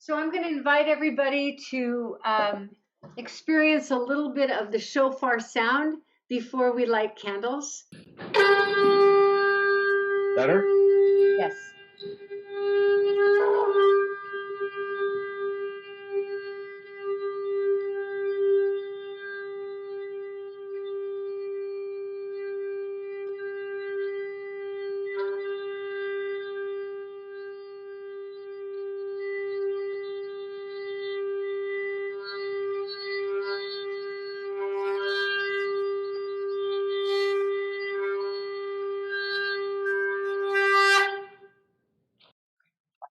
So I'm going to invite everybody to experience a little bit of the shofar sound before we light candles. Better? Yes.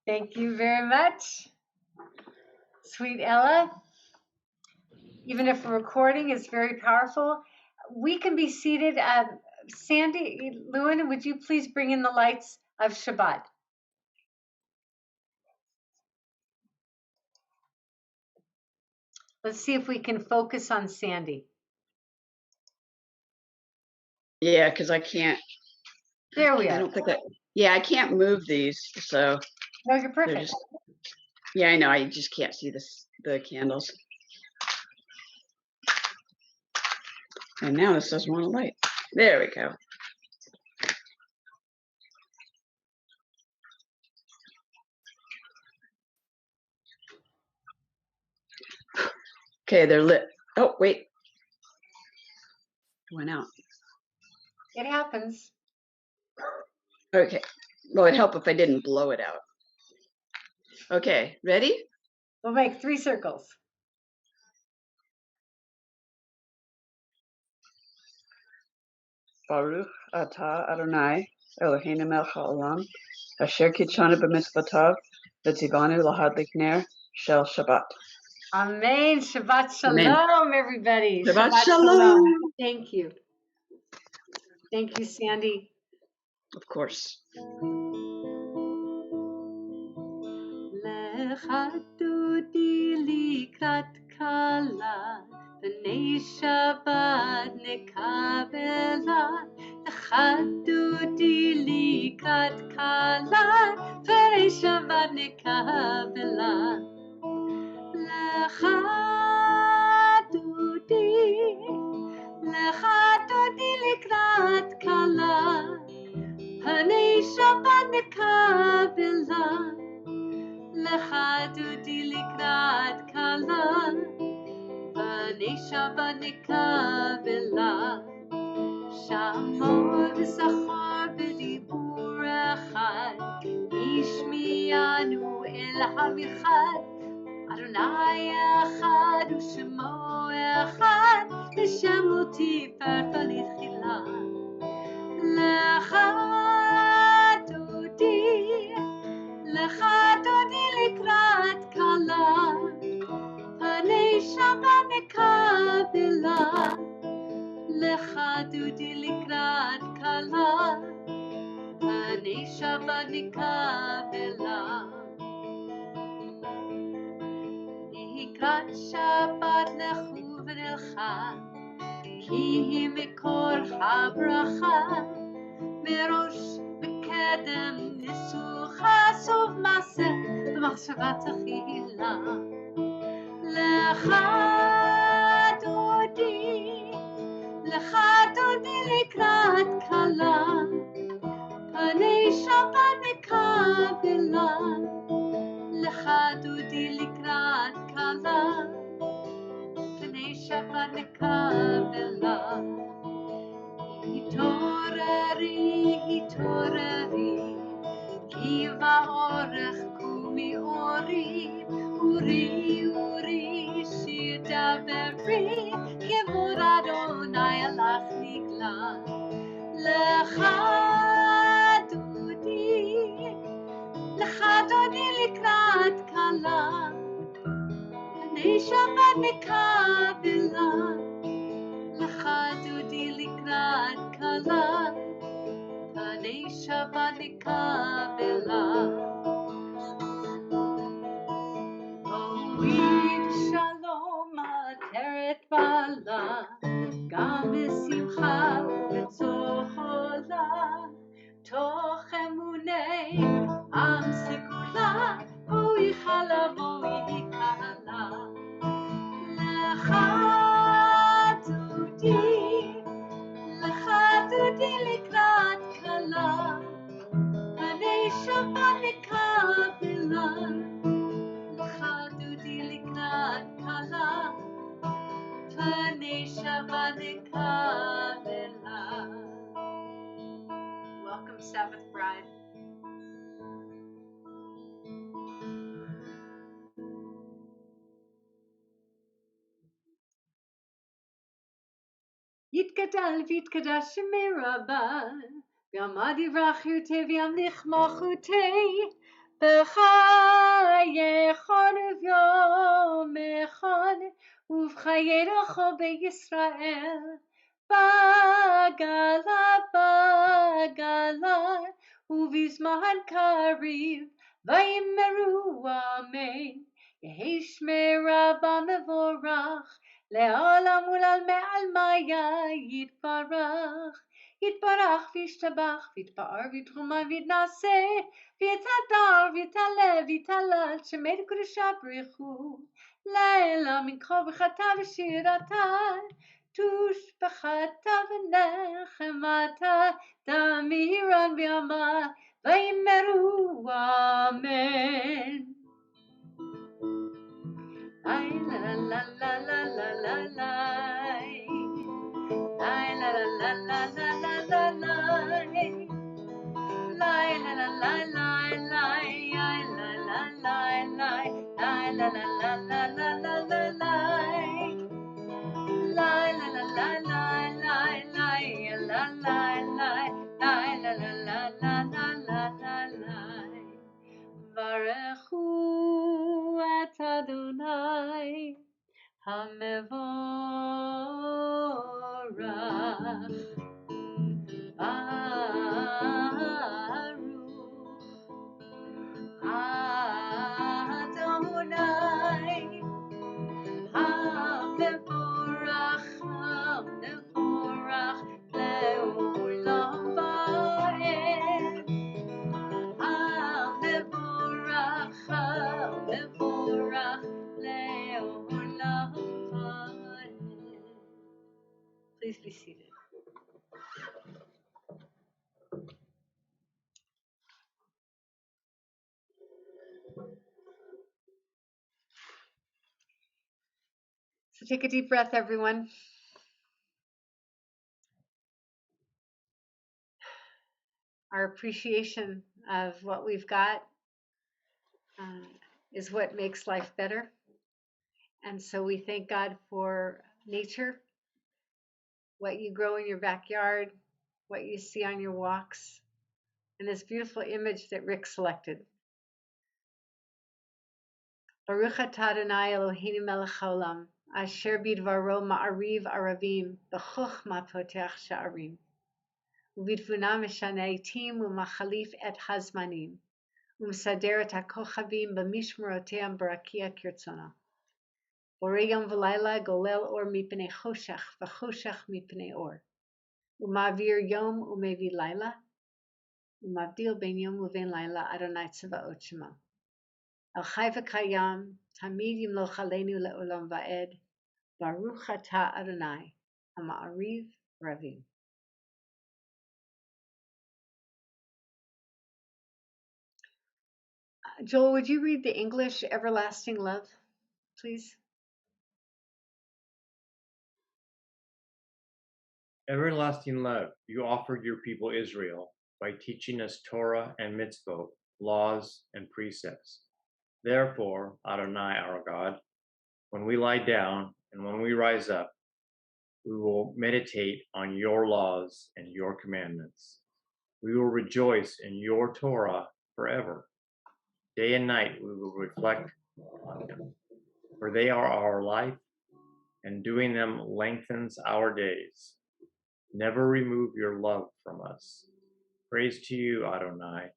Thank you very much, sweet Ella. Even if a recording is very powerful, we can be seated. Sandy, Lewin, would you please bring in the lights of Shabbat? Let's see if we can focus on Sandy. Yeah, because I can't. There we are. I don't think yeah, I can't move these, so. No, you're perfect. Yeah, I know. I just can't see the candles. And now this doesn't want to light. There we go. Okay, they're lit. Oh, wait. Went out. It happens. Okay. Well, it'd help if I didn't blow it out. Okay, ready? We'll make 3 circles. Baruch atah Adonai Eloheinu melech haolam asher kitshanu b'mitzvotav v'tzivanu lahadlik ner shel Shabbat. Amen. Shabbat Shalom, Amen. everybody. Shabbat Shalom. Thank you. Thank you, Sandy. Of course. B'nei Shabbat nekabela, Lechadudi likrat kala, B'nei Shabbat nekabela, Lechadudi likrat kala, B'nei Shabbat nekabela, Lechadudi likrat kala, B'nei Shabbat nekabela, Shamor v'zachar b'dibur echad, Ishmianu el hamichad, Adonai echad u'shemo echad, L'shemo tiferta l'tchila. Lechadudi likrat kala, B'nei Shabbat nekabela, Lechadudi likrat kala, B'nei Shabbat nekabela. Likrat Shabbat lechu v'nelcha, Ki hi mikor habracha, Merosh v'kedem nisucha sov maseh v'machshavat tchila. Lechadudi likrat kala, B'nei Shabbat nekabela, Lechadudi likrat kala, B'nei Shabbat nekabela. Hitorari, Ki va'orech kumi ori, Uri, shidaberi, Kivod Adonai alach nigla. Lechadudi likrat kala, B'nei Shabbat nekabela, Lechadudi likrat kala, B'nei Shabbat nekabela. Oid shalom ateret bala, Gam b'simcha u'b'tzola, Toch emunei am sekula, Ho'icha lavo Shabbat lekavila, l'chadudi liknat kala, Panei Shabbat lekavila. Welcome, Sabbath bride. Yitgadal v'yitgadash shemei Rabbah, v'yamad yivrach yutei v'yamlich malchutei, b'chaye echad uvyom echad, uv'chaye recho beYisrael, bagala bagala, uv'izman kariv, v'yimeru amen, yehi shmei Rabbah mevorach, לעולם ולעלמי עלמיה יתברך, יתברך וישתבח, ויתפאר ויתרומה ויתנשא, ויתהדר ויתעלה ויתהלל, שמי קדושה בריחו, לילה מנחה וחטא ושירתה, תושבחתה ונחמתה, דמירן בימה, ויאמרו אמן. La la la la la la la la. La la la la la la la la la. La la la la la la. La la la la. La la la la la la la la la. La la la la la la la. La la la. La la la la la la la la. Baruchu et Adonai Hamevorach Baruch Adonai Hamevorach Hamevorach Leolam Va'ed Hamevorach Hamevorach Leolam Va'ed. Please be seated. So take a deep breath, everyone. Our appreciation of what we've got is what makes life better. And so we thank God for nature, what you grow in your backyard, what you see on your walks, and this beautiful image that Rick selected. Baruch atah Adonai Eloheinu melech haolam, asher bidvaro ma'ariv aravim, b'chochma poteach sha'arim, u'bidvuna meshana etim u'machalif et hazmanim, u'msader et hakochavim b'mishmeroteim barakia kirtzona. Borei yom v'layla golel or mipnei choshech, v'choshech mipnei or. U'ma'avir yom u'mevi layla, u'mavdil ben yom u'ven layla Adonai tzavaot shema. El chai v'kayam, tamid yimloch aleinu le'olam va'ed, Baruch atah Adonai, ha'ma'ariv ravim. Joel, would you read the English everlasting love, please? Everlasting love, you offered your people Israel by teaching us Torah and mitzvot, laws and precepts. Therefore, Adonai, our God, when we lie down and when we rise up, we will meditate on your laws and your commandments. We will rejoice in your Torah forever. Day and night we will reflect on them, for they are our life, and doing them lengthens our days. Never remove your love from us. Praise to you, Adonai,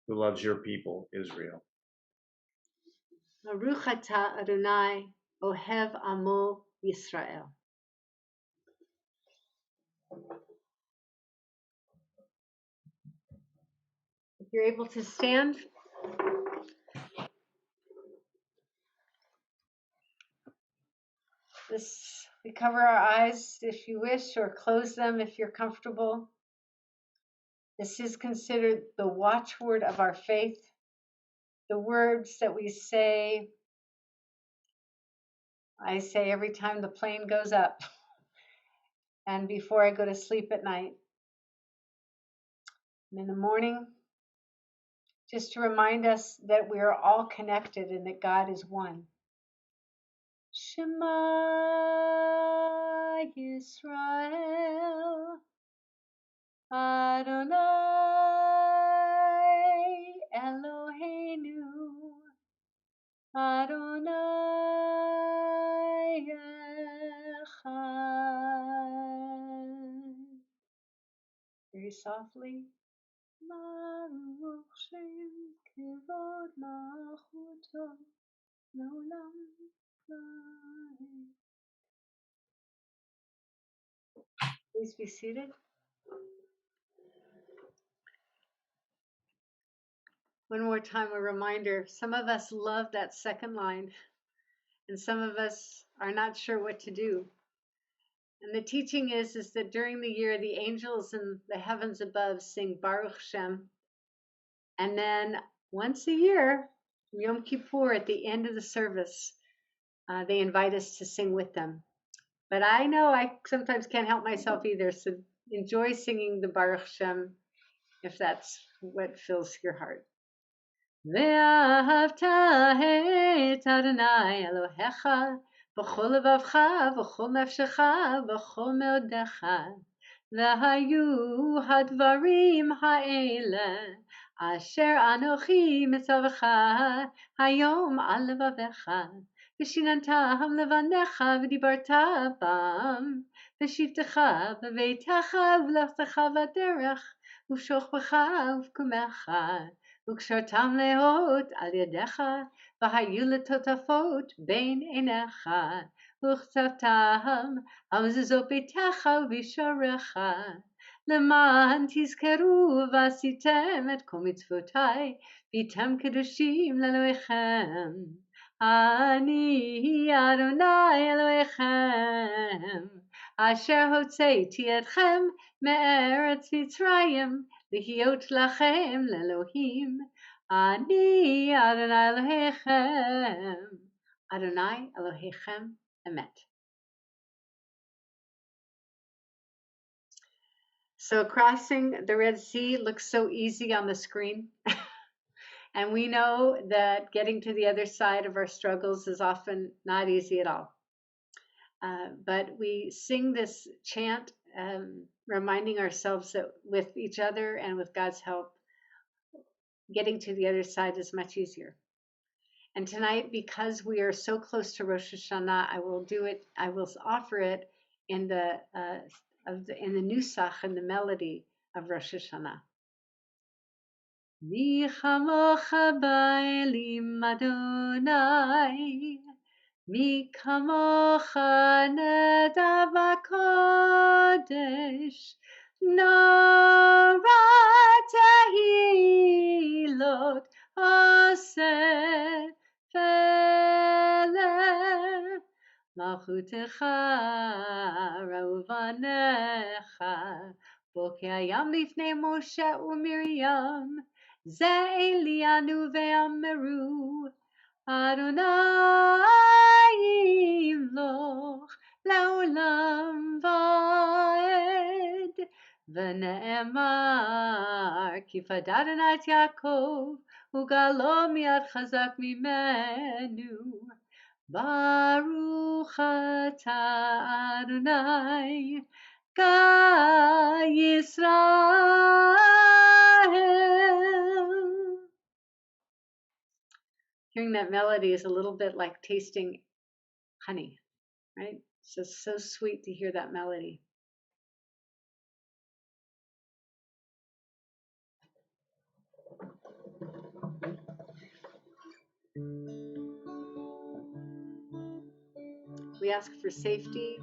who loves your people, Israel. Baruch atah Adonai, ohev amo Yisrael. If you're able to stand, we cover our eyes if you wish, or close them if you're comfortable. This is considered the watchword of our faith, the words that we say. I say every time the plane goes up and before I go to sleep at night. And in the morning, just to remind us that we are all connected and that God is one. Shema Yisrael, Adonai Eloheinu, Adonai Echad. Very softly. Baruch Shem Kivod Malchuto Nolam Vaed. Please be seated. One more time, a reminder. Some of us love that second line, and some of us are not sure what to do. And the teaching is that during the year, the angels in the heavens above sing Baruch Shem. And then once a year, Yom Kippur, at the end of the service, they invite us to sing with them. But I know I sometimes can't help myself either, so enjoy singing the Baruch Shem if that's what fills your heart. ואהבת את אדוני אלוהיך בכל לבבך ובכל נפשך ובכל מאודך. והיו הדברים האלה אשר אנוכי מצווך היום על לבביך. ושיננתם לבניך ודיברת בם, בשבתך בביתך ובלכתך בדרך, ובשוכבך ובקומך, וקשרתם להות על ידיך, והיו לטוטפות בין עיניך, וכתבתם על מזוזות ביתך ובשעריך, למען תזכרו ועשיתם את כל מצוותיי, והייתם קדושים לאלוהיכם. אני אדוני אלוהיכם, אשר הוצאתי אתכם מארץ מצרים, להיות לכם לאלוהים. אני אדוני אלוהיכם, אדוני אלוהיכם אמת. So crossing the Red Sea looks so easy on the screen. And we know that getting to the other side of our struggles is often not easy at all. But we sing this chant, reminding ourselves that with each other and with God's help, getting to the other side is much easier. And tonight, because we are so close to Rosh Hashanah, I will offer it in the nusach and the melody of Rosh Hashanah. Mi chamocha ba'elim Adonai, mi kamocha nadav hakodesh, nora tehilot oseh pele, malchutecha rauvanecha, bo k'hayam lifnei Moshe u'Miriam, זה אלינו ואמרו, אדוני ימלוך לעולם ועד. ונאמר, כי פדה אדוני את יעקב, וגאלו מיד חזק ממנו. ברוך אתה אדוני, God Yisrael. Hearing that melody is a little bit like tasting honey, right? It's just so sweet to hear that melody. We ask for safety,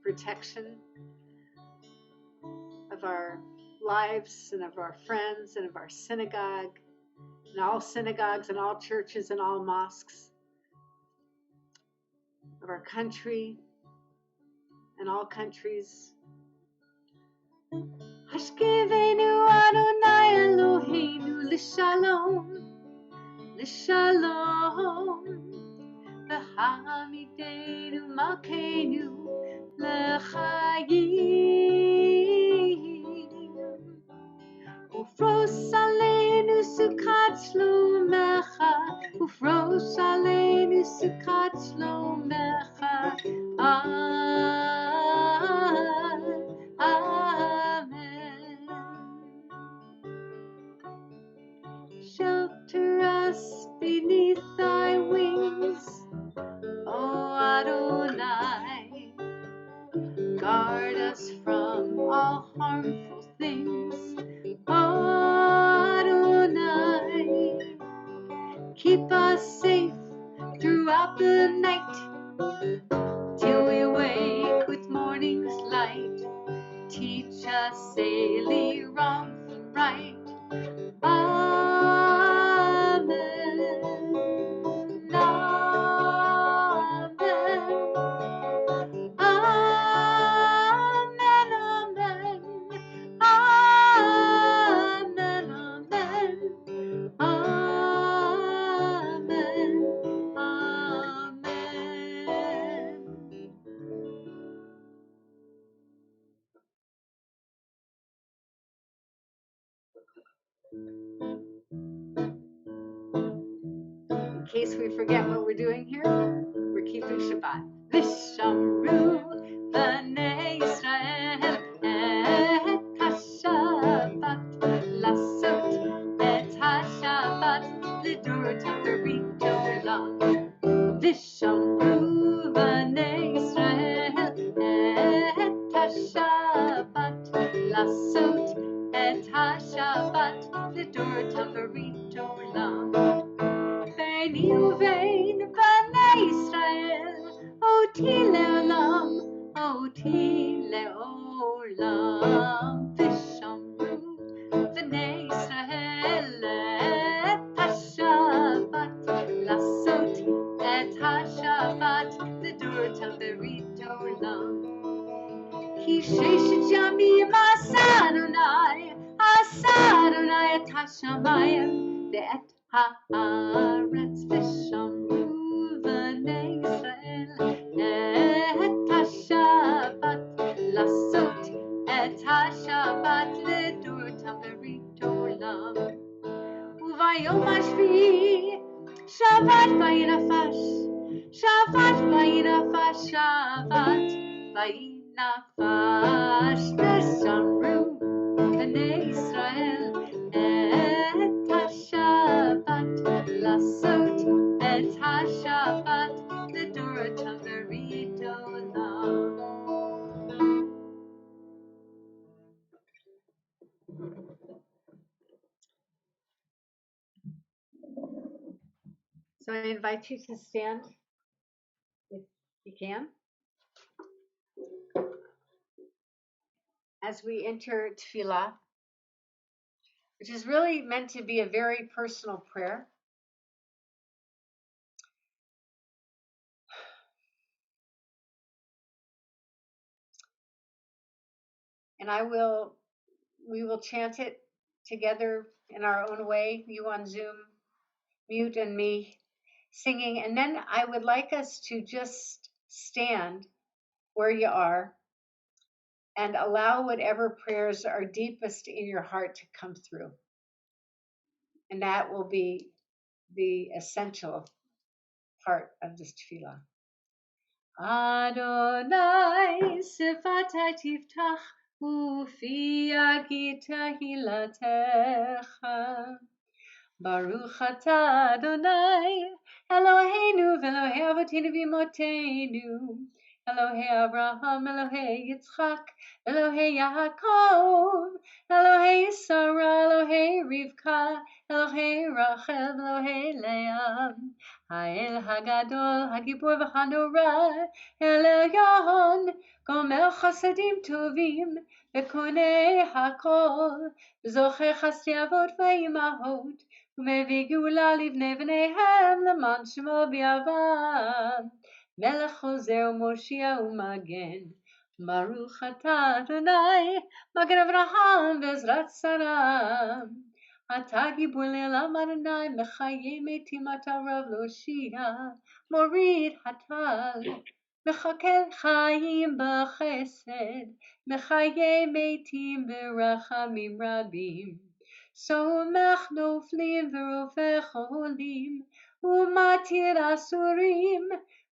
protection of our lives and of our friends and of our synagogue, and all synagogues and all churches and all mosques, of our country and all countries. Hashkivenu Adonai Eloheinu l'shalom, l'shalom. V'hamidenu malkeinu l'chayim. Ufros aleinu sukat shlomecha, ufros aleinu sukat shlomecha. Amen. Shelter us beneath thy wings, O Adonai. Guard us from all harmful things, O Adonai. Keep us safe throughout the night, till we wake with morning's light. Teach us daily wrong from right. Amen. Amen. Amen. Amen. Amen. Amen. Amen. Amen. In case we forget what we're doing here, we're keeping Shabbat. Vishamru b'nei Yisrael et haShabbat, lasot et haShabbat lidurot berito olam. Vishamru b'nei Yisrael et haShabbat, lasot et haShabbat lidurot berito olam. Beini uvein b'nei Yisrael, oti le'olam, oti le'olam. V'shamru b'nei Yisrael et haShabbat, lasot et haShabbat lidurot berito olam. Ki sheshet yamim asa Adonai et hashamayim ve'et haaretz. V'shamru b'nei Yisrael et haShabbat, lasot et haShabbat lidurot berito olam. Uvayom hashvi'i Shabbat vayinafash, Shabbat vayinafash, Shabbat vayinafash. V'shamru b'nei Yisrael et haShabbat, lasot et haShabbat lidurot berito olam. So I invite you to stand if you can as we enter Tefillah, which is really meant to be a very personal prayer. And we will chant it together in our own way, you on Zoom, mute, and me singing. And then I would like us to just stand where you are and allow whatever prayers are deepest in your heart to come through. And that will be the essential part of this tefillah. Adonai sifatai tiftach ufi agita hilatecha. Baruch atah Adonai Eloheinu v'Elohei avotinu v'imotenu, Elohei Abraham, Elohei Yitzchak, Elohei Yaakov, Elohei Sarah, Elohei Rivka, Elohei Rachel, Elohei Leah, Ha'el Hagadol, Hagibor v'Hanora, El Elyon, Gomer Chasadim Tovim, V'konei Hakol, Zocher Chasdei Avot v'Imahot, ומביא גאולה לבני בניהם למען שמו ביעבם. מלך חוזר ומושיע ומגן, Baruch atah Adonai, Magen Avraham Bezrat Sarah. Atah gibor le'olam Adonai, Mechaye metim atah Rav Loshia, Morid hatal. Mechakel chayim b'chesed, Mechaye metim b'rachamim rabim. Somach noflim v'rofech olim, Umatir asurim,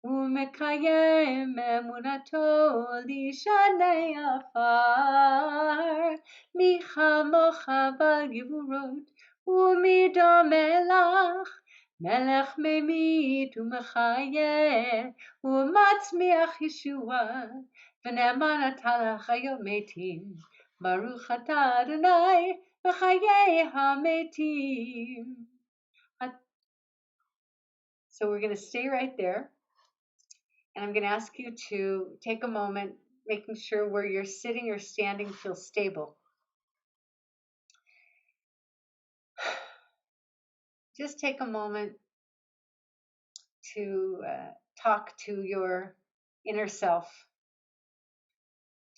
Umekayem emunato lishanei afar. Michamocha b'gevurot, Umidam melach, Melech memit umechayeh, Umatzmiach Yeshua, V'ne'eman atah l'chayot metim. Baruch atah Adonai, Mechayeh hametim. So we're going to stay right there. And I'm going to ask you to take a moment, making sure where you're sitting or standing feels stable. Just take a moment to talk to your inner self,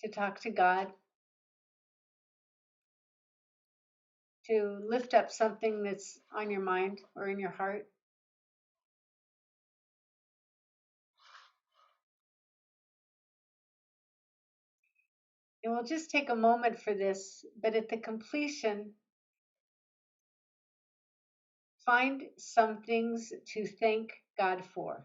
to talk to God, to lift up something that's on your mind or in your heart. And we'll just take a moment for this, but at the completion, find some things to thank God for.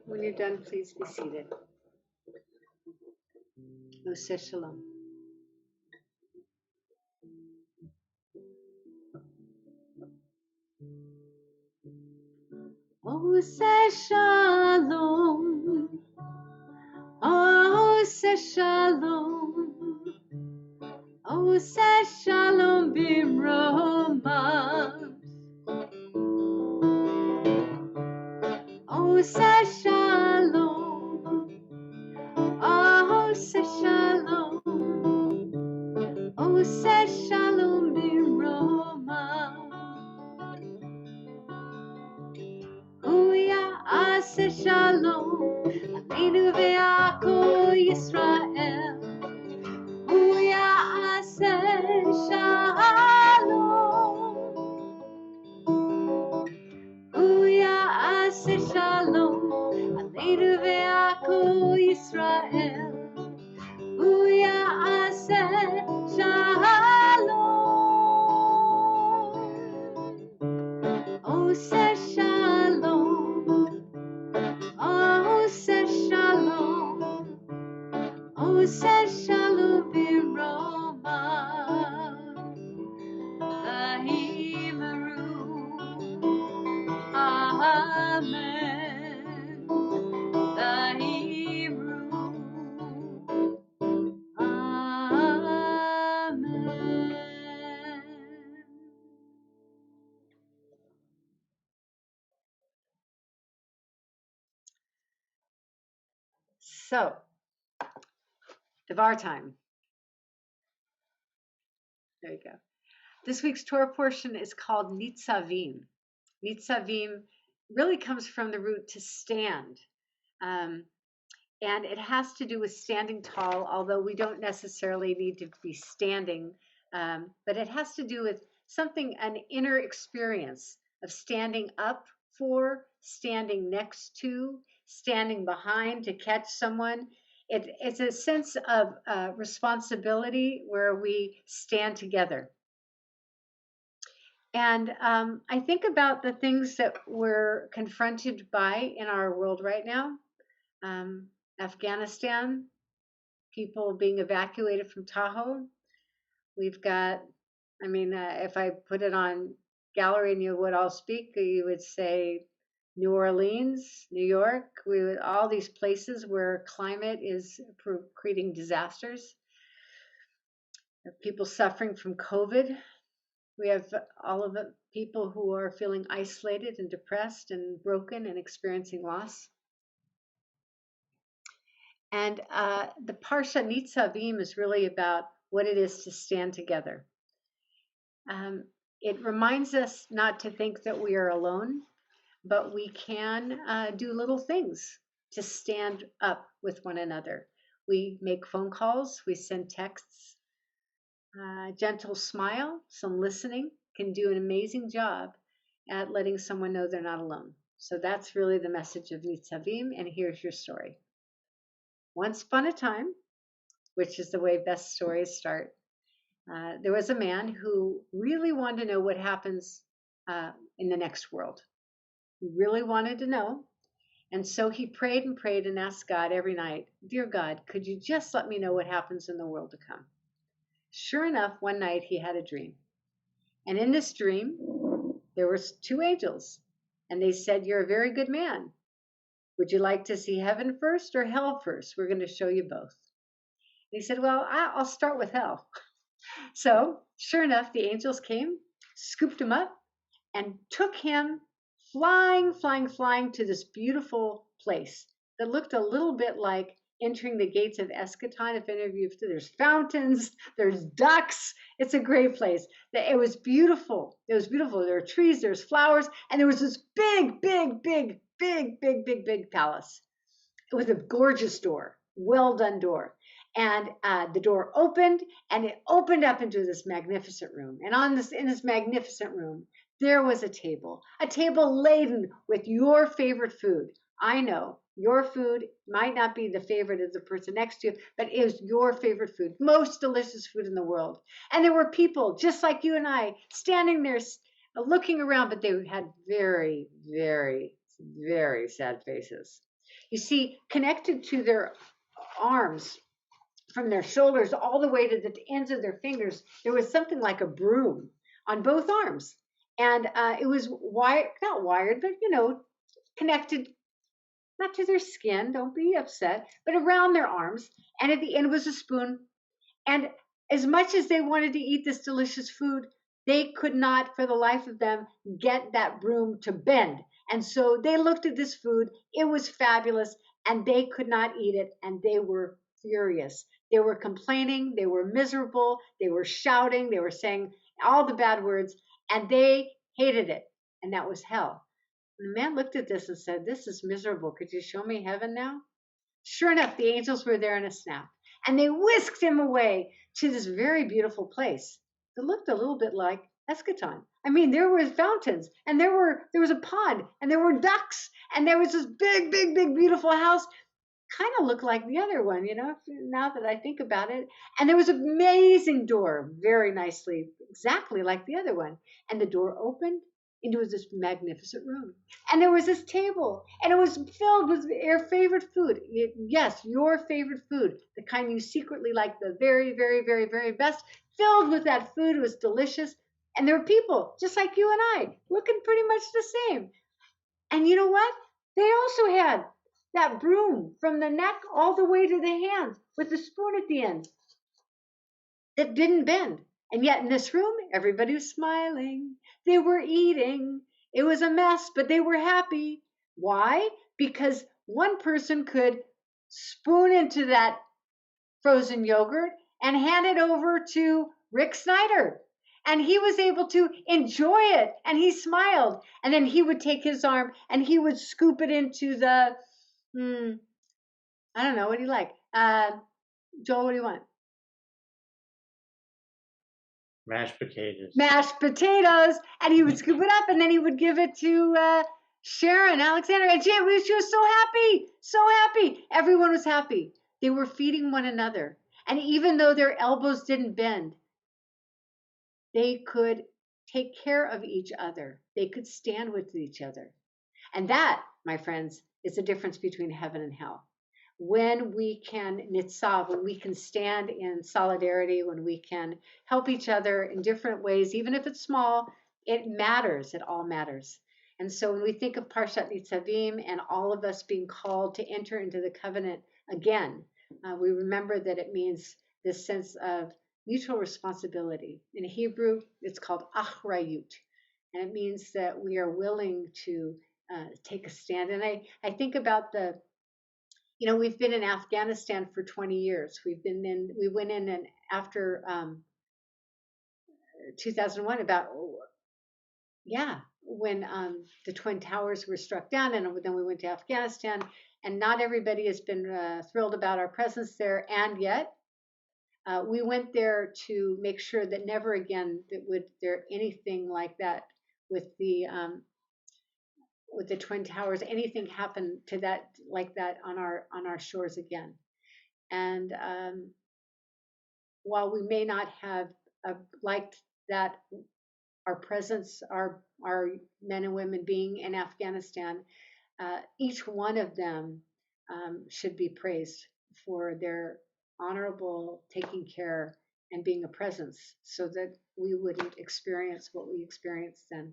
When you're done, please be seated. Ose Shalom. Ose Shalom. Ose Shalom. Ose Shalom b'roma. Ose Shalom. Ose Shalom. Ose Shalom b'roma. Huya ase Shalom. Aleinu ve'ako Yisrael. Huya ase Shalom. Huya ase Shalom. Aleinu ve'ako Yisrael. Huya ase Shalom. Ose Shalom. Ose Shalom. Ose Shalom b'roma. Vahimaru. Amen. Vahimaru. Amen. So, Devar time. There you go. This week's Torah portion is called Nitzavim. Nitzavim really comes from the root to stand. And it has to do with standing tall, although we don't necessarily need to be standing. But it has to do with an inner experience of standing up for, standing next to, standing behind to catch someone. It's a sense of responsibility where we stand together. And I think about the things that we're confronted by in our world right now. Afghanistan, people being evacuated from Tahoe. We've got, if I put it on gallery and you would all speak, you would say New Orleans, New York, all these places where climate is creating disasters. People suffering from COVID. We have all of the people who are feeling isolated and depressed and broken and experiencing loss. And the Parsha Nitzavim is really about what it is to stand together. It reminds us not to think that we are alone, but we can do little things to stand up with one another. We make phone calls, we send texts. Gentle smile, some listening can do an amazing job at letting someone know they're not alone. So that's really the message of Nitzavim, and here's your story. Once upon a time, which is the way Beth's stories start, there was a man who really wanted to know what happens in the next world. He really wanted to know. And so he prayed and prayed and asked God every night, "Dear God, could you just let me know what happens in the world to come?" Sure enough, one night he had a dream. And in this dream, there were two angels. And they said, "You're a very good man. Would you like to see heaven first or hell first? We're going to show you both." And he said, "Well, I'll start with hell." So sure enough, the angels came, scooped him up, and took him flying to this beautiful place that looked a little bit like entering the gates of Eschaton. If any of you, there's fountains, there's ducks. It's a great place. It was beautiful. It was beautiful. There were trees, there's flowers, and there was this big palace with a gorgeous door, well done door. And the door opened, and it opened up into this magnificent room. And in this magnificent room, there was a table laden with your favorite food. I know your food might not be the favorite of the person next to you, but it was your favorite food, most delicious food in the world. And there were people just like you and I standing there looking around, but they had very, very, very sad faces. You see, connected to their arms, from their shoulders all the way to the ends of their fingers, there was something like a broom on both arms. And it was not wired, but connected, not to their skin, don't be upset, but around their arms. And at the end was a spoon. And as much as they wanted to eat this delicious food, they could not, for the life of them, get that broom to bend. And so they looked at this food. It was fabulous, and they could not eat it, and they were furious. They were complaining. They were miserable. They were shouting. They were saying all the bad words, and they hated it. And that was hell. The man looked at this and said, "This is miserable. Could you show me heaven now?" Sure enough, the angels were there in a snap, and they whisked him away to this very beautiful place that looked a little bit like Eschaton. I mean, there were fountains, and there was a pond, and there were ducks, and there was this big, beautiful house. Kind of looked like the other one, now that I think about it. And there was an amazing door, very nicely, exactly like the other one. And the door opened into this magnificent room. And there was this table, and it was filled with your favorite food. Yes, your favorite food, the kind you secretly like, the very, very, very, very best, filled with that food. It was delicious. And there were people just like you and I, looking pretty much the same. And you know what? They also had that broom from the neck all the way to the hands with the spoon at the end that didn't bend. And yet in this room, everybody was smiling. They were eating. It was a mess, but they were happy. Why? Because one person could spoon into that frozen yogurt and hand it over to Rick Snyder. And he was able to enjoy it, and he smiled. And then he would take his arm and he would scoop it into the, I don't know, what do you like? Joel, what do you want? Mashed potatoes. Mashed potatoes, and he would scoop it up, and then he would give it to Sharon, Alexander, and she was so happy, so happy. Everyone was happy. They were feeding one another, and even though their elbows didn't bend, they could take care of each other. They could stand with each other. And that, my friends, is the difference between heaven and hell. When we can nitzav, when we can stand in solidarity, when we can help each other in different ways, even if it's small, it matters. It all matters. And so when we think of Parshat Nitzavim and all of us being called to enter into the covenant again, we remember that it means this sense of mutual responsibility. In Hebrew, it's called achrayut, and it means that we are willing to take a stand. And I think about we've been in Afghanistan for 20 years. We went in and after 2001, when the Twin Towers were struck down, and then we went to Afghanistan, and not everybody has been thrilled about our presence there, and yet we went there to make sure that never again would there anything like that with the Twin Towers, anything happen to that like that on our shores again. And while we may not have liked that our presence, our men and women being in Afghanistan, each one of them should be praised for their honorable taking care and being a presence, so that we wouldn't experience what we experienced then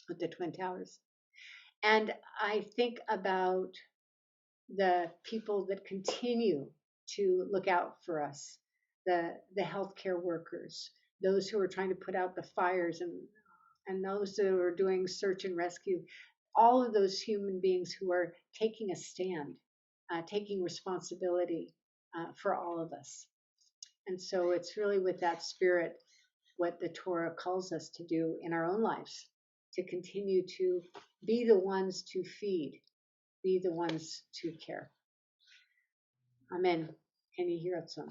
with the Twin Towers. And I think about the people that continue to look out for us, the healthcare workers, those who are trying to put out the fires, and those who are doing search and rescue, all of those human beings who are taking a stand, taking responsibility for all of us. And so it's really with that spirit what the Torah calls us to do in our own lives, to continue to be the ones to feed, be the ones to care. Amen. Can you hear it, son?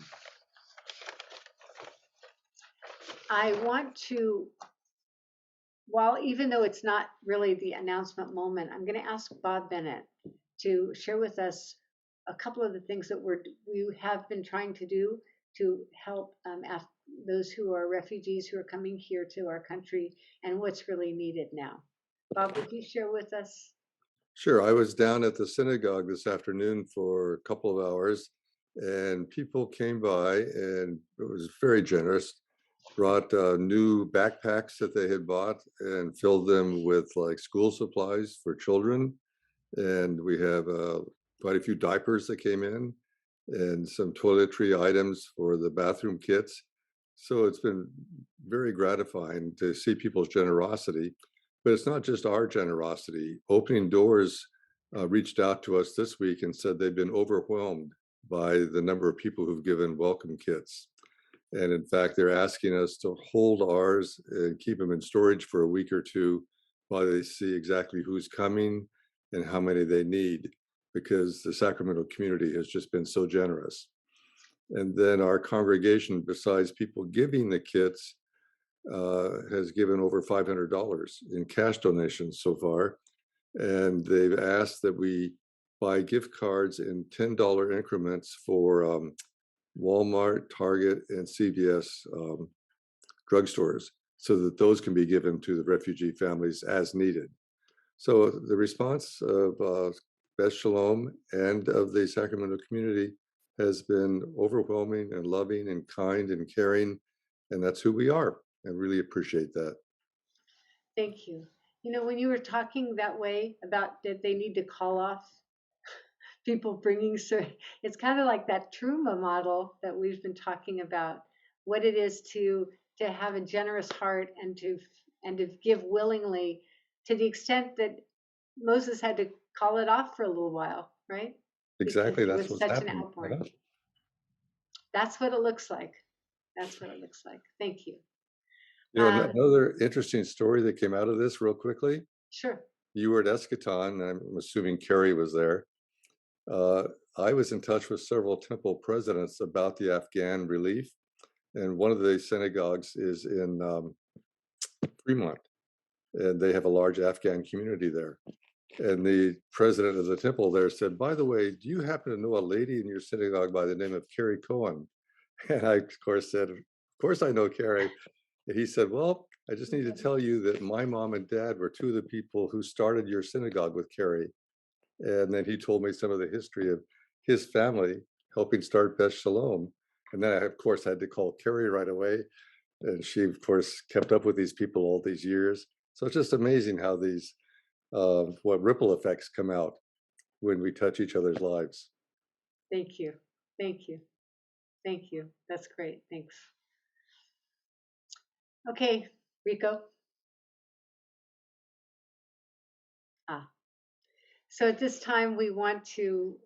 I want to, even though it's not really the announcement moment, I'm going to ask Bob Bennett to share with us a couple of the things that we have been trying to do to help those who are refugees who are coming here to our country, and what's really needed now. Bob, would you share with us? Sure. I was down at the synagogue this afternoon for a couple of hours, and people came by, and it was very generous, brought new backpacks that they had bought and filled them with like school supplies for children. And we have quite a few diapers that came in, and some toiletry items for the bathroom kits. So it's been very gratifying to see people's generosity. But it's not just our generosity. Opening Doors reached out to us this week and said they've been overwhelmed by the number of people who've given welcome kits. And in fact, they're asking us to hold ours and keep them in storage for a week or two while they see exactly who's coming and how many they need, because the Sacramento community has just been so generous. And then our congregation, besides people giving the kits, has given over $500 in cash donations so far. And they've asked that we buy gift cards in $10 increments for Walmart, Target, and CVS drugstores, so that those can be given to the refugee families as needed. So the response of Beth Shalom and of the Sacramento community has been overwhelming and loving and kind and caring, and that's who we are. I really appreciate that. Thank you. When you were talking that way about that they need to call off people bringing, so it's kind of like that Truma model that we've been talking about, what it is to have a generous heart and to give willingly, to the extent that Moses had to call it off for a little while, right? Exactly, Because that's what's such happening. an outpouring. That's what it looks like. That's what it looks like. Thank you. Another interesting story that came out of this real quickly. Sure. You were at Eschaton, and I'm assuming Carrie was there. I was in touch with several temple presidents about the Afghan relief, And one of the synagogues is in Fremont, and they have a large Afghan community there. And the president of the temple there said, by the way, do you happen to know a lady in your synagogue by the name of Carrie Cohen? And I, of course, said, of course I know Carrie. And he said, well, I just need to tell you that my mom and dad were two of the people who started your synagogue with Carrie. And then he told me some of the history of his family helping start Beth Shalom. And then I, of course, had to call Carrie right away. And she, of course, kept up with these people all these years. So it's just amazing how these what ripple effects come out when we touch each other's lives. Thank you. Thank you. Thank you. That's great. Thanks. Okay, Rico. So at this time, we want to,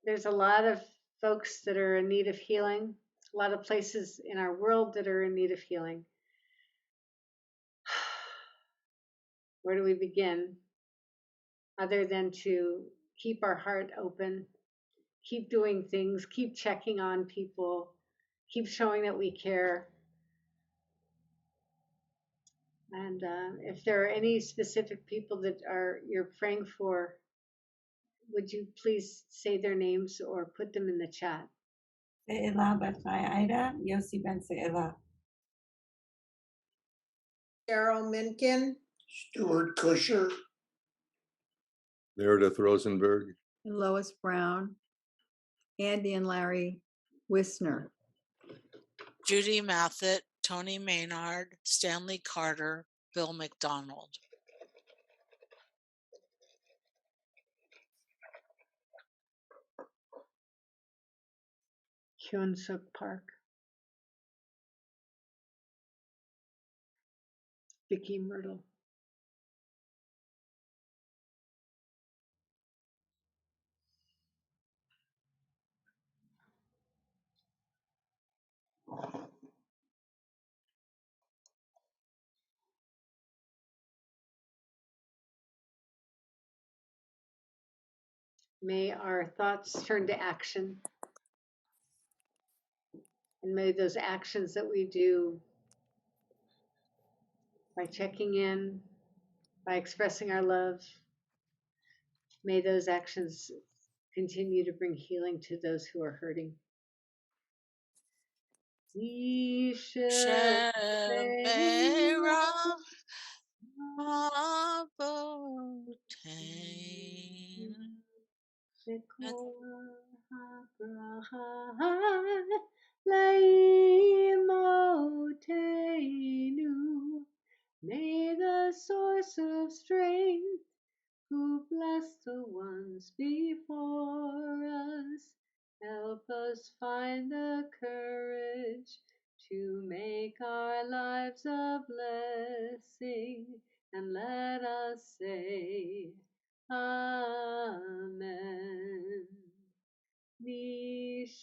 there's a lot of folks that are in need of healing, a lot of places in our world that are in need of healing. Where do we begin? Other than to keep our heart open, keep doing things, keep checking on people, keep showing that we care. And if there are any specific people that you're praying for, would you please say their names or put them in the chat? Se'ela Bat Ida, Yossi Ben Se'ela. Cheryl Minkin, Stuart Kusher, Meredith Rosenberg, Lois Brown, Andy and Larry Wisner, Judy Mathit, Tony Maynard, Stanley Carter, Bill McDonald. Hyun Suk Park, Vicky Myrtle. May our thoughts turn to action. And may those actions that we do by checking in, by expressing our love, may those actions continue to bring healing to those who are hurting. May the source of strength, who blessed the ones before us, help us find the courage to make our lives a blessing, and let us say, Amen. Nishebeirach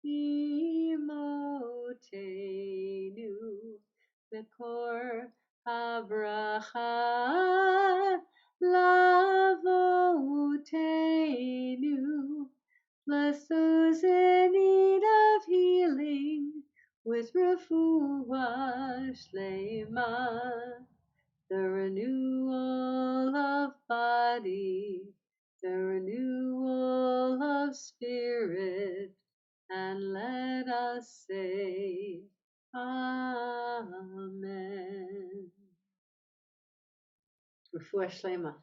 imotenu Bekor habracha lavotenu. Bless those in need of healing with refuah shlema, the renewal of body, the renewal of spirit, and let us say, Amen. Refuah shlema.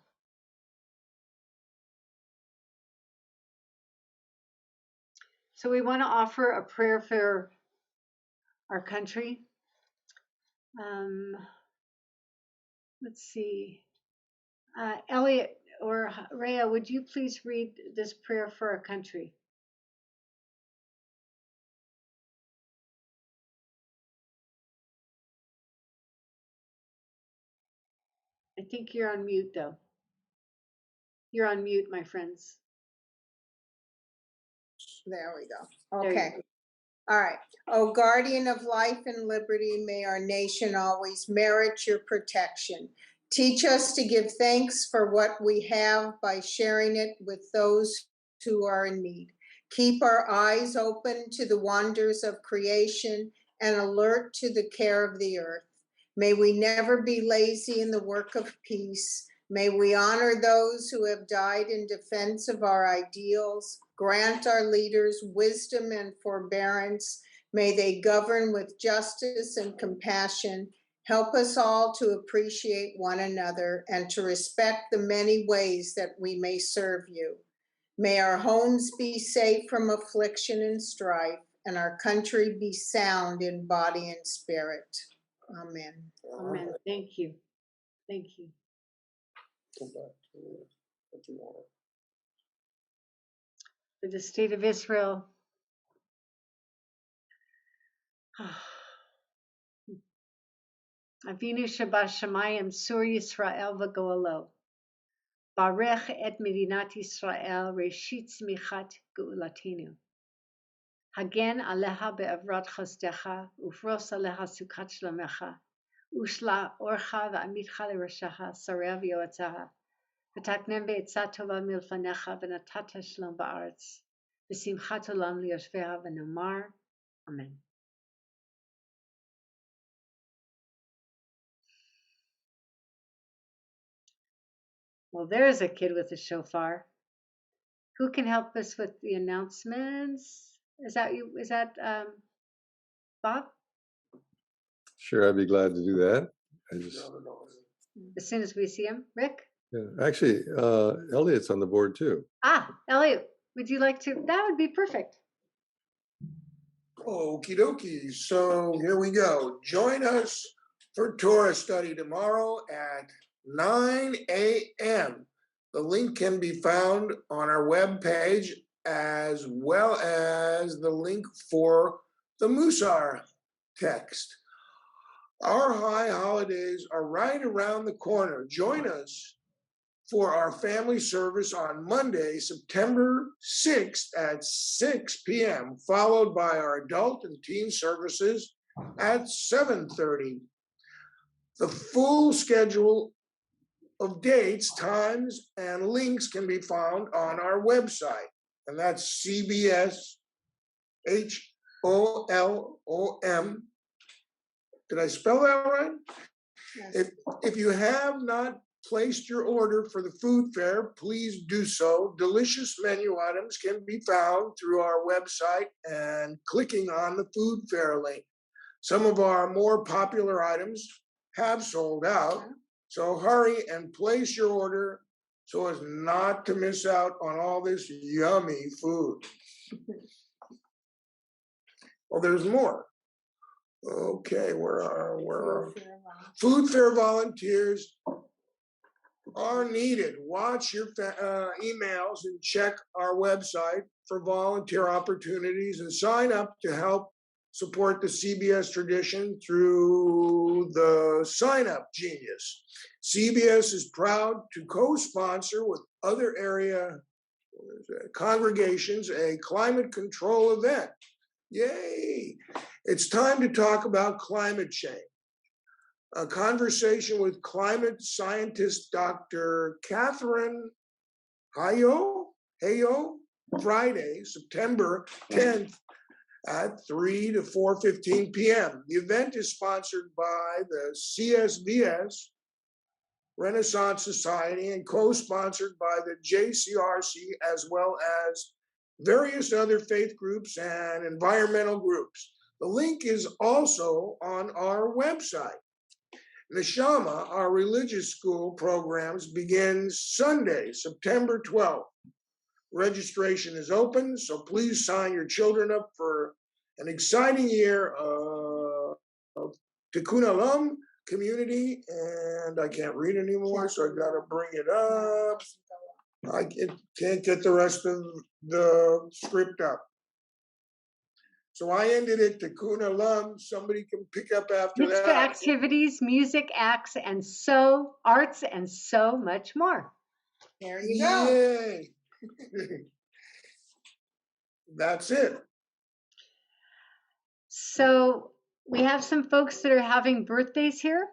So we want to offer a prayer for our country. Let's see. Elliot or Rhea, would you please read this prayer for our country? I think you're on mute, though. You're on mute, my friends. there we go. There you Okay. go. All right. Oh, guardian of life and liberty, may our nation always merit your protection. Teach us to give thanks for what we have by sharing it with those who are in need. Keep our eyes open to the wonders of creation and alert to the care of the earth. May we never be lazy in the work of peace. May we honor those who have died in defense of our ideals. Grant our leaders wisdom and forbearance. May they govern with justice and compassion. Help us all to appreciate one another and to respect the many ways that we may serve you. May our homes be safe from affliction and strife, and our country be sound in body and spirit. Amen. Amen. Thank you. Thank you. For the state of Israel. Avinu Shabashamayim Sur Yisrael v'Goalo. Barech et Medinat Yisrael Reshit Smichat Geulatinu. Hagen aleha be'avrat chasdecha ufros aleha sukat shlomecha ushla orcha va'amitcha l'rashaha sarev yoatzaha v'taknem be'etzah tova milfanecha v'natata shalom ba'aretz v'simchat olam liyoshveha v'nomar. Amen. Well, there's a kid with a shofar. Who can help us with the announcements? Is that you? Is that Bob? Sure, I'd be glad to do that. As soon as we see him, Rick? Yeah, actually, Elliot's on the board too. Elliot, would you like to? That would be perfect. Okie dokie. So here we go. Join us for Torah study tomorrow at 9 a.m. The link can be found on our webpage, as well as the link for the Musar text. Our high holidays are right around the corner. Join us for our family service on Monday, September 6th at 6 p.m., followed by our adult and teen services at 7:30. The full schedule of dates, times, and links can be found on our website, and that's CBSHOLOM. Did I spell that right? Yes. If you have not placed your order for the food fair, please do so. Delicious menu items can be found through our website and clicking on the food fair link. Some of our more popular items have sold out, so hurry and place your order so as not to miss out on all this yummy food. Well, there's more. Okay, where are food fair volunteers are needed. Watch your emails and check our website for volunteer opportunities and sign up to help support the CBS tradition through the Sign Up Genius. CBS is proud to co-sponsor with other area congregations a climate control event. Yay! It's time to talk about climate change. A conversation with climate scientist Dr. Catherine Hayo, Friday, September 10th at 3 to 4:15 p.m. The event is sponsored by the CSBS Renaissance Society and co-sponsored by the JCRC, as well as various other faith groups and environmental groups. The link is also on our website. Neshama, our religious school programs, begins Sunday, September 12th. Registration is open, so please sign your children up for an exciting year of Tikkun Olam community. And I can't read anymore, so I got to bring it up. I can't get the rest of the script up. So I ended it Tikkun Olam. Somebody can pick up after Mitzvah that. activities, music, acts, and arts, and so much more. There you go. Yay. That's it. So we have some folks that are having birthdays here.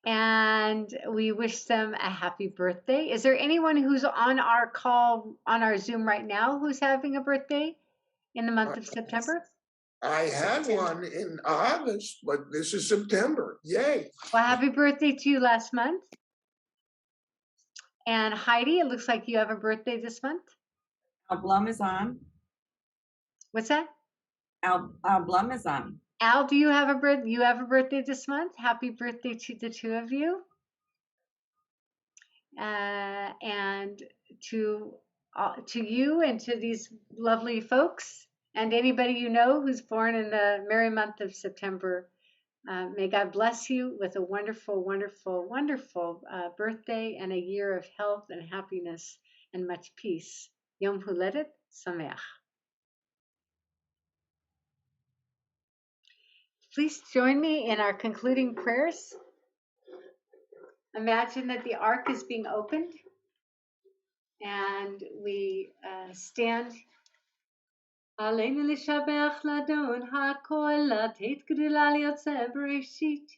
and we wish them a happy birthday. Is there anyone who's on our call, on our Zoom right now, who's having a birthday in the month of September? I had one in August, but this is September. Yay. Well, happy birthday to you last month. And Heidi, it looks like you have a birthday this month. Al Blum is on. What's that? Al Blum is on. Al, do you have a birthday this month? Happy birthday to the two of you. And to you and to these lovely folks and anybody you know who's born in the merry month of September. May God bless you with a wonderful, wonderful, wonderful birthday and a year of health and happiness and much peace. Yom Huledet Sameach. Please join me in our concluding prayers. Imagine that the ark is being opened and we stand. Aleinu l'shabech ladon ha'kol lateit gdula liyotzeh bereshit.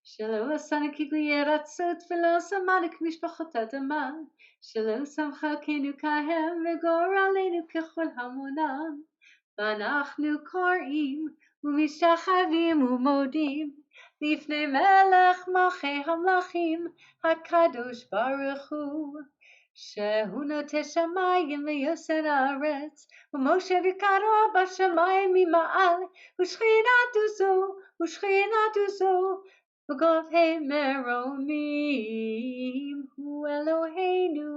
Shelo asanu kigli ratzot v'lo samanu k'mishpachot adama. Shelo samcha kenu kahem v'gor aleinu kechol hamonam. V'anachnu korim u'mishachavim u'modim lifnei melech malchei hamlachim hakadosh baruch hu. Shehu noteh shamayim v'yoser haaretz u'Moshe v'karo b'shamayim mima'al u'shchinatu zo v'govhei meromim hu Eloheinu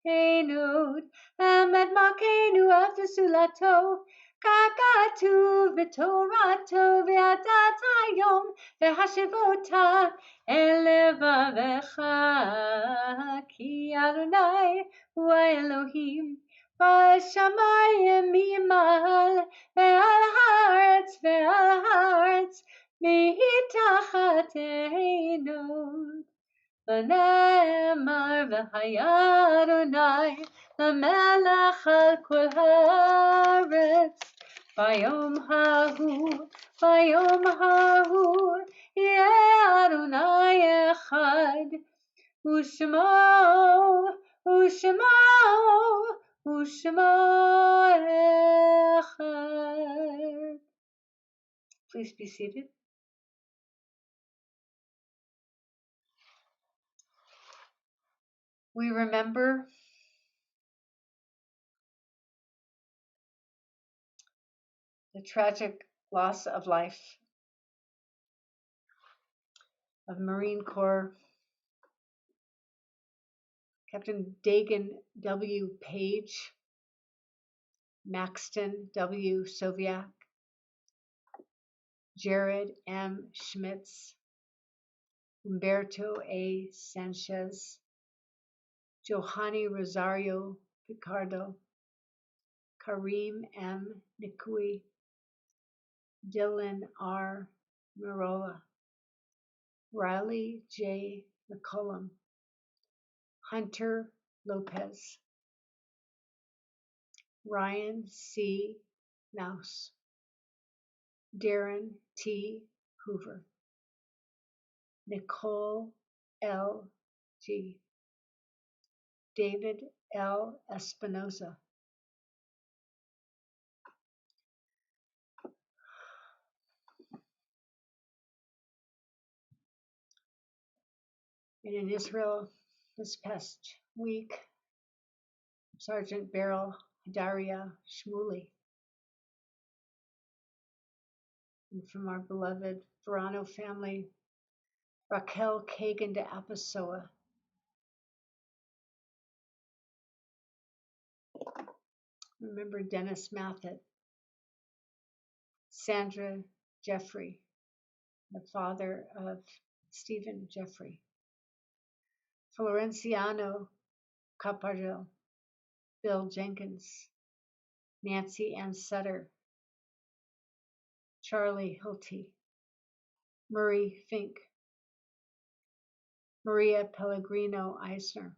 Enod Amed Malkeinu Afesulato Kakatu v'Torato v'adat hayom v'hashivota elevavecha ki Adonai hu Elohim b'shamayim mimal ve'al haaretz mitachat einod. ונאמר והיה אדוני למלך על כל הארץ ביום ההוא יהיה אדוני אחד ושמו אחד. Please be seated. We remember the tragic loss of life of Marine Corps Captain Dagan W. Page, Maxton W. Soviak, Jared M. Schmitz, Humberto A. Sanchez, Johanny Rosario Picardo, Kareem M. Nikui, Dylan R. Marola, Riley J. McCullum, Hunter Lopez, Ryan C. Mouse, Darren T. Hoover, Nicole L. G., David L. Espinoza, and in Israel this past week, Sergeant Beryl Daria Shmuley, and from our beloved Verano family, Raquel Kagan de Apasoa. Remember Dennis Mathit, Sandra Jeffrey, the father of Stephen Jeffrey, Florenciano Capardo, Bill Jenkins, Nancy Ann Sutter, Charlie Hilty, Murray Fink, Maria Pellegrino Eisner,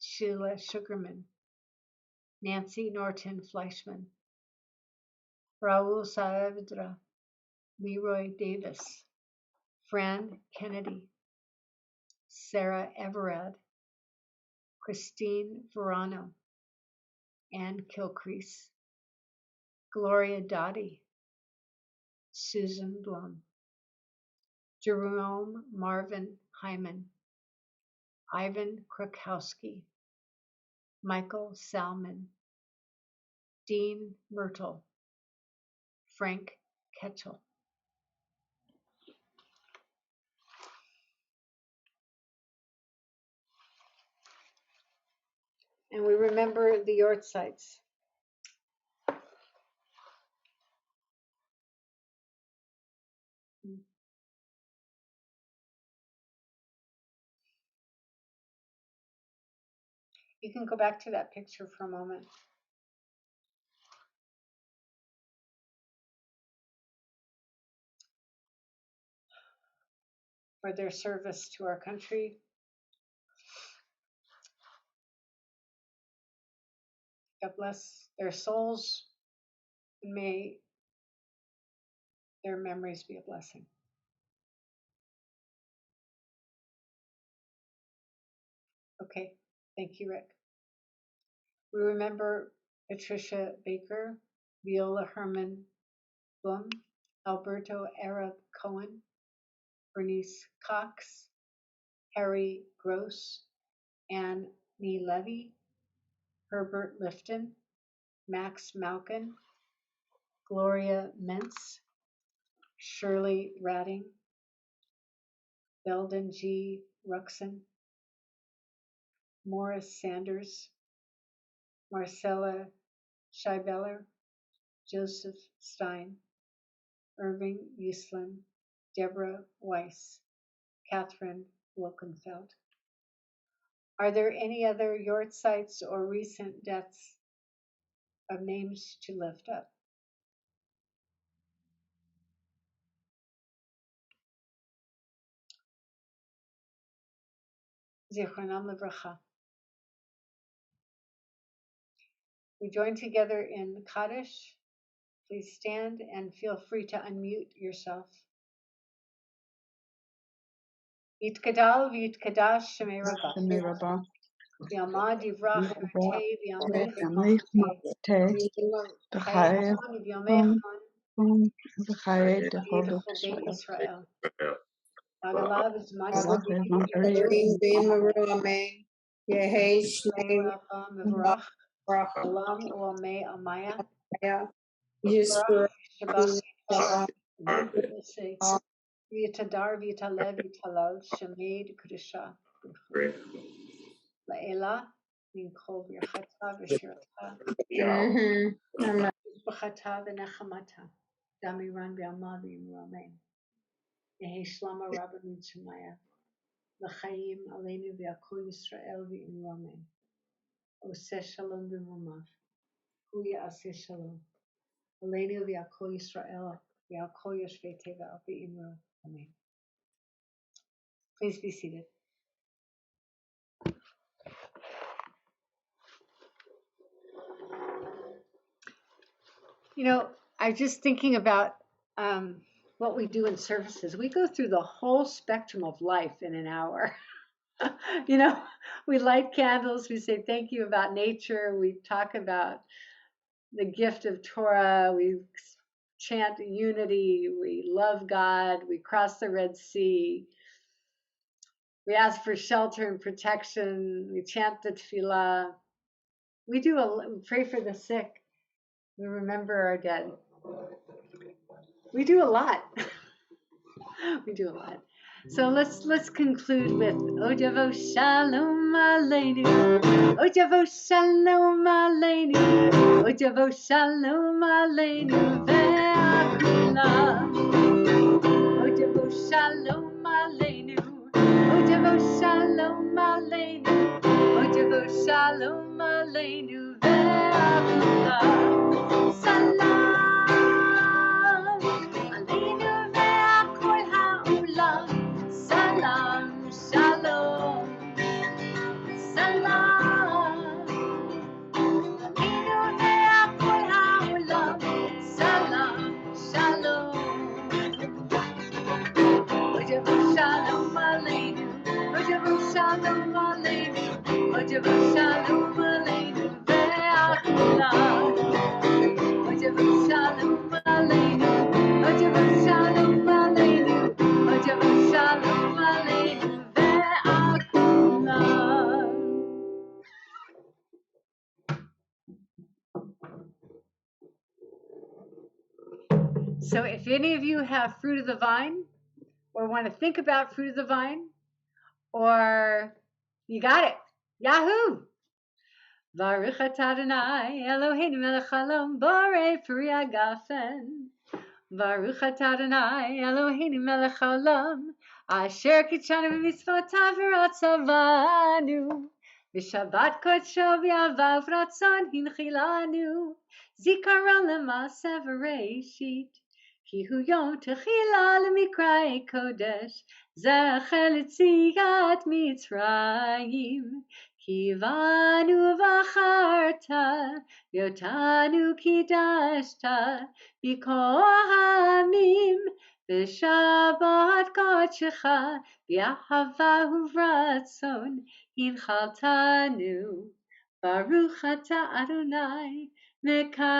Sheila Sugarman, Nancy Norton Fleischman, Raul Saavedra, Leroy Davis, Fran Kennedy, Sarah Everard, Christine Verano, Ann Kilcrease, Gloria Dottie, Susan Blum, Jerome Marvin Hyman, Ivan Krakowski, Michael Salmon, Dean Myrtle, Frank Ketchel. And we remember the Yortzites. You can go back to that picture for a moment. For their service to our country. God bless their souls, and may their memories be a blessing. Okay, thank you, Rick. We remember Patricia Baker, Viola Herman Blum, Alberto Arab Cohen, Bernice Cox, Harry Gross, Anne Nee Levy, Herbert Lifton, Max Malkin, Gloria Mentz, Shirley Radding, Belden G. Ruxon, Morris Sanders, Marcella Scheibeller, Joseph Stein, Irving Uslin, Deborah Weiss, Catherine Wilkenfeld. Are there any other Yortzites or recent deaths of names to lift up? Zichronam Livracha. We join together in Kaddish. Please stand and feel free to unmute yourself. Yitkadal v'yitkadash shemei Rabbah. Shemei Rabbah, V'yamad yivrach Yivrach v'yartei v'yamech Yamech v'yamech B'chayet v'yamechon B'chayet v'yamech B'chol Beit Israel. V'agalav zman Allah Zman Karim bin Kareem, Marame, Yehi Shnei Rabba Mivrach, Alam Uamei Amaya, Rachaya, Yitzrach, Yisra, Shabbat, Yisra, V'yitadar v'yitalev v'yitalal, Shemed Kedusha, La'ela, Min Kol V'yachata V'shirata, Amen. V'chata V'nechamata, Damiran V'yama V'yimramei, Yehi Shlama Rabba Mitzrayah, L'chaim Aleinu V'yakol Yisrael V'yimramei, Oseh Shalom B'mamav, Hu Ya'aseh Shalom. Aleinu v'yakol Yisrael, v'yakol yoshvei teva v'imru. Amen. Please be seated. You know, I'm just thinking about what we do in services. We go through the whole spectrum of life in an hour. You know, we light candles, we say thank you about nature, we talk about the gift of Torah, we chant unity, we love God, we cross the Red Sea, we ask for shelter and protection, we chant the tefillah, we pray for the sick, we remember our dead. We do a lot. We do a lot. So let's conclude with Ojavo Shalom Aleinu, Ojavo Shalom Aleinu, Ojavo Shalom Aleinu ve'akula, Ojavo Shalom Aleinu, Ojavo Shalom Aleinu, Ojavo Shalom Aleinu ve'akula, Salam. Salam, shalom, salam. Aleinu ve'akol ha'olam. Salam, shalom. Ojavo shalom aleinu. Ojavo So if any of you have fruit of the vine or want to think about fruit of the vine, or you got it, Yahoo! Baruch atah Adonai Eloheinu melech haolam borei peri hagafen. Baruch atah Adonai Eloheinu melech haolam asher kitshanu b'mitzvotav v'ratzavanu v'shabbat kodsho v'yavav ratzon hinchilanu zikaron l'maaseh v'reishit ki hu yom techila l'mikra'ei kodesh zecher l'tziat Mitzrayim Kivanu v'acharta, yotanu kidashta, b'kohamim, b'shabbat kodshecha, b'ahava uvratzon, hinchaltanu, Baruch atah Adonai, mekadesh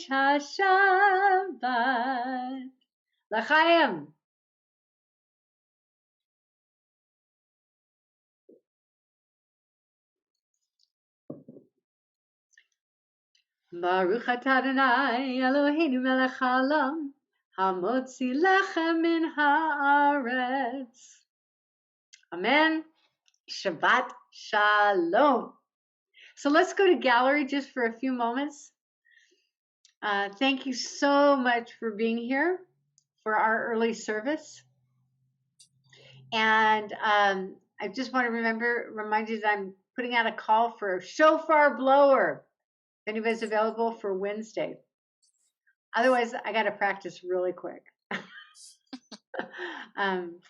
hashabbat. L'chaim. Baruch atah Adonai Eloheinu melech haolam hamotzi lechem min haaretz. Amen. Shabbat Shalom. So let's go to gallery just for a few moments. Thank you so much for being here for our early service. And I just want to remind you that I'm putting out a call for a shofar blower. If anybody's available for Wednesday. Otherwise, I got to practice really quick. And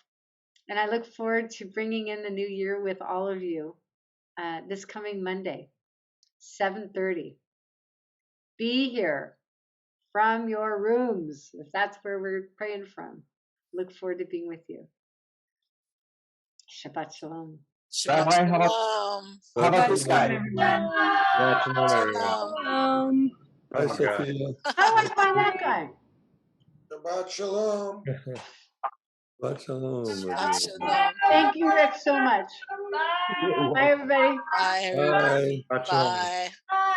I look forward to bringing in the new year with all of you this coming Monday, 7:30. Be here from your rooms, if that's where we're praying from. Look forward to being with you. Shabbat Shalom. Shabbat Shalom. How about Shabbat shalom, everyone. Shabbat shalom, everyone. Shalom. Hi, Sophia. How do I find that guy? Shabbat shalom. Shabbat shalom. Shabbat Shalom. Thank you, Rick, so much. Bye, everybody. Bye, everyone. Bye. Shabbat shalom. Bye. Bye.